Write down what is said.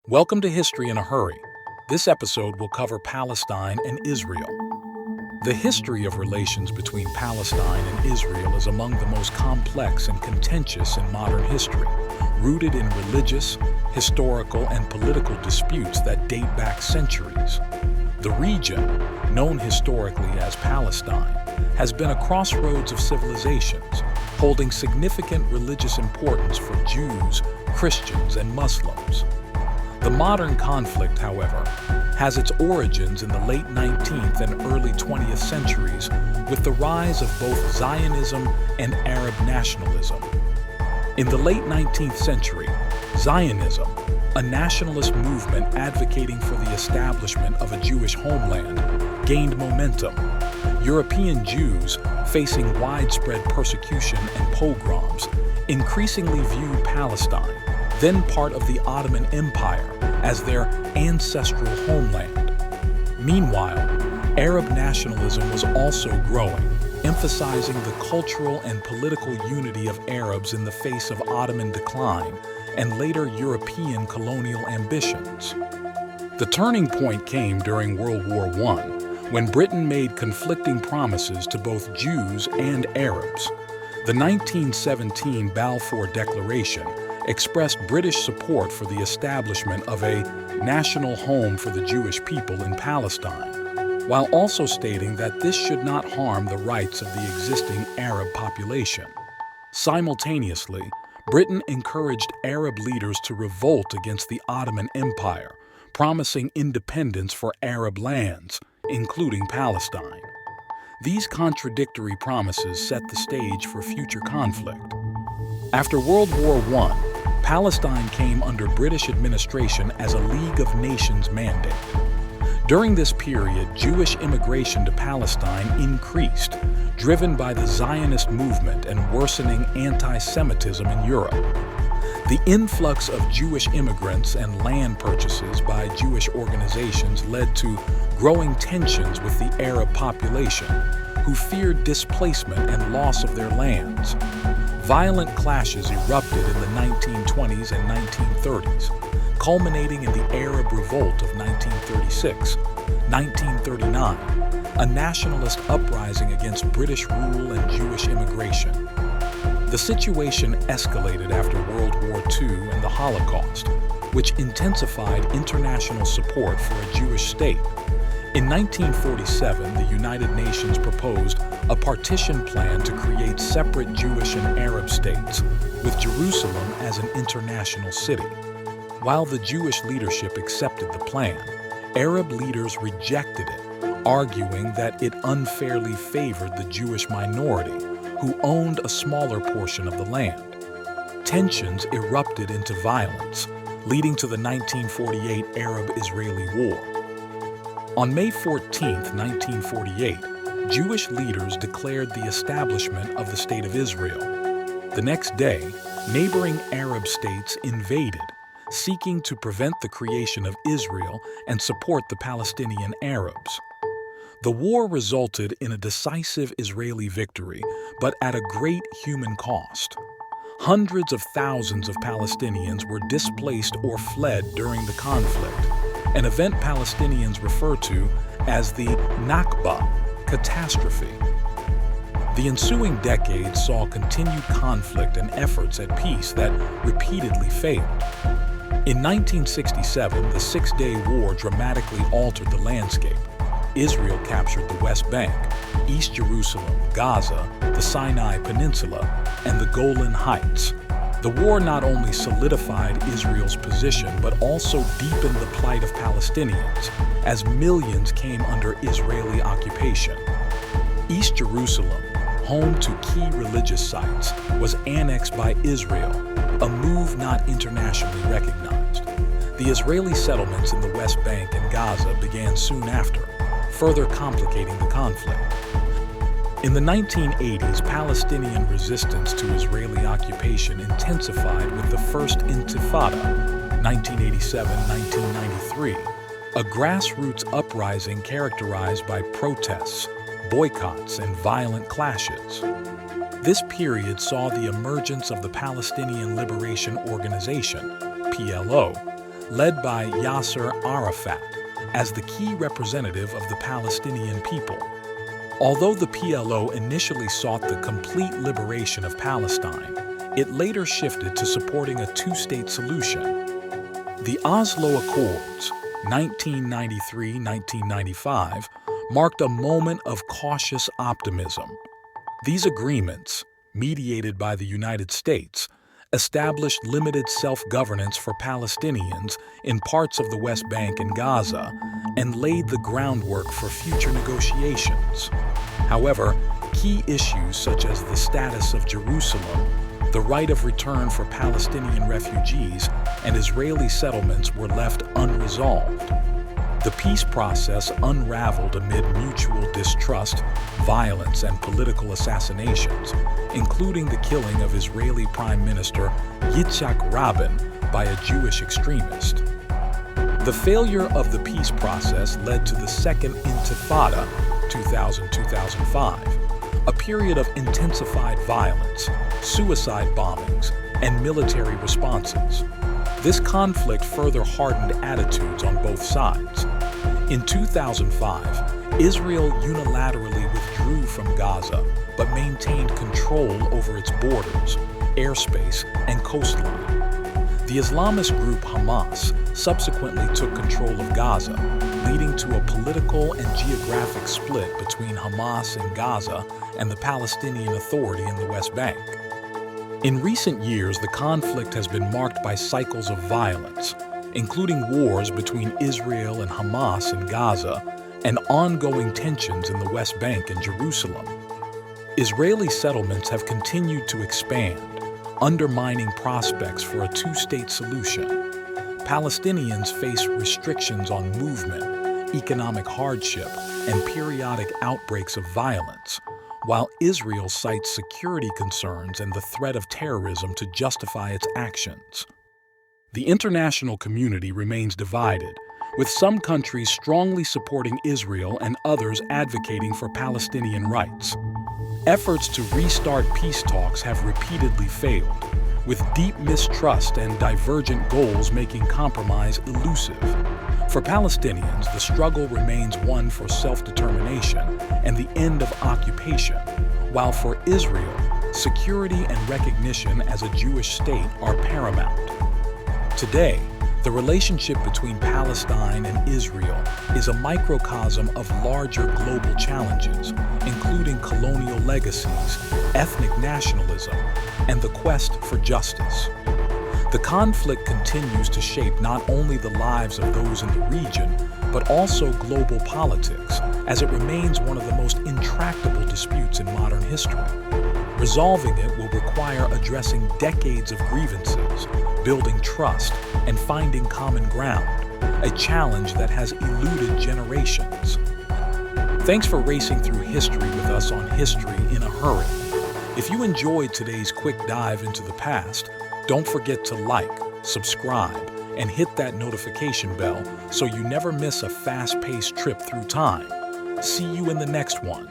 Welcome to History in a Hurry. This episode will cover Palestine and Israel. The history of relations between Palestine and Israel is among the most complex and contentious in modern history, rooted in religious, historical, and political disputes that date back centuries. The region, known historically as Palestine, has been a crossroads of civilizations, holding significant religious importance for Jews, Christians, and Muslims. The modern conflict, however, has its origins in the late 19th and early 20th centuries with the rise of both Zionism and Arab nationalism. In the late 19th century, Zionism, a nationalist movement advocating for the establishment of a Jewish homeland, gained momentum. European Jews, facing widespread persecution and pogroms, increasingly viewed Palestine, then part of the Ottoman Empire, as their ancestral homeland. Meanwhile, Arab nationalism was also growing, emphasizing the cultural and political unity of Arabs in the face of Ottoman decline and later European colonial ambitions. The turning point came during World War I, when Britain made conflicting promises to both Jews and Arabs. The 1917 Balfour Declaration expressed British support for the establishment of a national home for the Jewish people in Palestine, while also stating that this should not harm the rights of the existing Arab population. Simultaneously, Britain encouraged Arab leaders to revolt against the Ottoman Empire, promising independence for Arab lands, including Palestine. These contradictory promises set the stage for future conflict. After World War I, Palestine came under British administration as a League of Nations mandate. During this period, Jewish immigration to Palestine increased, driven by the Zionist movement and worsening anti-Semitism in Europe. The influx of Jewish immigrants and land purchases by Jewish organizations led to growing tensions with the Arab population, who feared displacement and loss of their lands. Violent clashes erupted in the 1920s and 1930s, culminating in the Arab Revolt of 1936, 1939, a nationalist uprising against British rule and Jewish immigration. The situation escalated after World War II and the Holocaust, which intensified international support for a Jewish state. In 1947, the United Nations proposed a partition plan to create separate Jewish and Arab states, with Jerusalem as an international city. While the Jewish leadership accepted the plan, Arab leaders rejected it, arguing that it unfairly favored the Jewish minority, who owned a smaller portion of the land. Tensions erupted into violence, leading to the 1948 Arab-Israeli War. On May 14, 1948, Jewish leaders declared the establishment of the State of Israel. The next day, neighboring Arab states invaded, seeking to prevent the creation of Israel and support the Palestinian Arabs. The war resulted in a decisive Israeli victory, but at a great human cost. Hundreds of thousands of Palestinians were displaced or fled during the conflict, an event Palestinians refer to as the Nakba, catastrophe. The ensuing decades saw continued conflict and efforts at peace that repeatedly failed. In 1967, the Six-Day War dramatically altered the landscape. Israel captured the West Bank, East Jerusalem, Gaza, the Sinai Peninsula, and the Golan Heights. The war not only solidified Israel's position, but also deepened the plight of Palestinians, as millions came under Israeli occupation. East Jerusalem, home to key religious sites, was annexed by Israel, a move not internationally recognized. The Israeli settlements in the West Bank and Gaza began soon after, further complicating the conflict. In the 1980s, Palestinian resistance to Israeli occupation intensified with the First Intifada, 1987-1993, a grassroots uprising characterized by protests, boycotts, and violent clashes. This period saw the emergence of the Palestinian Liberation Organization, PLO, led by Yasser Arafat, as the key representative of the Palestinian people. Although the PLO initially sought the complete liberation of Palestine, it later shifted to supporting a two-state solution. The Oslo Accords, 1993-1995, marked a moment of cautious optimism. These agreements, mediated by the United States, established limited self-governance for Palestinians in parts of the West Bank and Gaza and laid the groundwork for future negotiations. However, key issues such as the status of Jerusalem, the right of return for Palestinian refugees, and Israeli settlements were left unresolved. The peace process unraveled amid mutual distrust, violence, and political assassinations, including the killing of Israeli Prime Minister Yitzhak Rabin by a Jewish extremist. The failure of the peace process led to the Second Intifada, 2000-2005, a period of intensified violence, suicide bombings, and military responses. This conflict further hardened attitudes on both sides. In 2005, Israel unilaterally withdrew from Gaza but maintained control over its borders, airspace, and coastline. The Islamist group Hamas subsequently took control of Gaza, leading to a political and geographic split between Hamas in Gaza and the Palestinian Authority in the West Bank. In recent years, the conflict has been marked by cycles of violence, including wars between Israel and Hamas in Gaza and ongoing tensions in the West Bank and Jerusalem. Israeli settlements have continued to expand, undermining prospects for a two-state solution. Palestinians face restrictions on movement, economic hardship, and periodic outbreaks of violence, while Israel cites security concerns and the threat of terrorism to justify its actions. The international community remains divided, with some countries strongly supporting Israel and others advocating for Palestinian rights. Efforts to restart peace talks have repeatedly failed, with deep mistrust and divergent goals making compromise elusive. For Palestinians, the struggle remains one for self-determination and the end of occupation, while for Israel, security and recognition as a Jewish state are paramount. Today, the relationship between Palestine and Israel is a microcosm of larger global challenges, including colonial legacies, ethnic nationalism, and the quest for justice. The conflict continues to shape not only the lives of those in the region, but also global politics, as it remains one of the most intractable disputes in modern history. Resolving it will require addressing decades of grievances, building trust, and finding common ground, a challenge that has eluded generations. Thanks for racing through history with us on History in a Hurry. If you enjoyed today's quick dive into the past, don't forget to like, subscribe, and hit that notification bell so you never miss a fast-paced trip through time. See you in the next one.